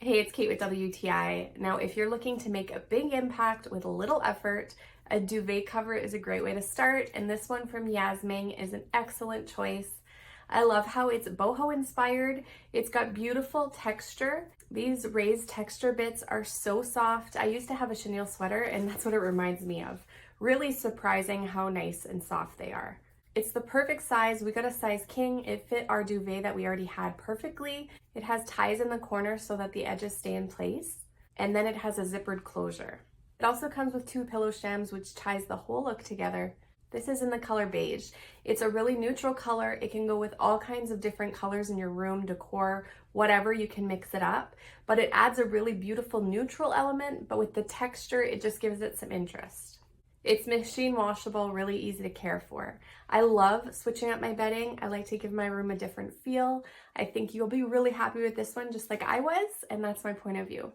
Hey, it's Kate with WTI. Now, if you're looking to make a big impact with a little effort, a duvet cover is a great way to start, and this one from YASMENG is an excellent choice. I love how it's boho inspired. It's got beautiful texture. These raised texture bits are so soft. I used to have a chenille sweater, and that's what it reminds me of. Really surprising how nice and soft they are. It's the perfect size. We got a size king. It fit our duvet that we already had perfectly. It has ties in the corner so that the edges stay in place. And then it has a zippered closure. It also comes with 2 pillow stems, which ties the whole look together. This is in the color beige. It's a really neutral color. It can go with all kinds of different colors in your room, decor, whatever, you can mix it up. But it adds a really beautiful neutral element, but with the texture, it just gives it some interest. It's machine washable, really easy to care for. I love switching up my bedding. I like to give my room a different feel. I think you'll be really happy with this one, just like I was, and that's my point of view.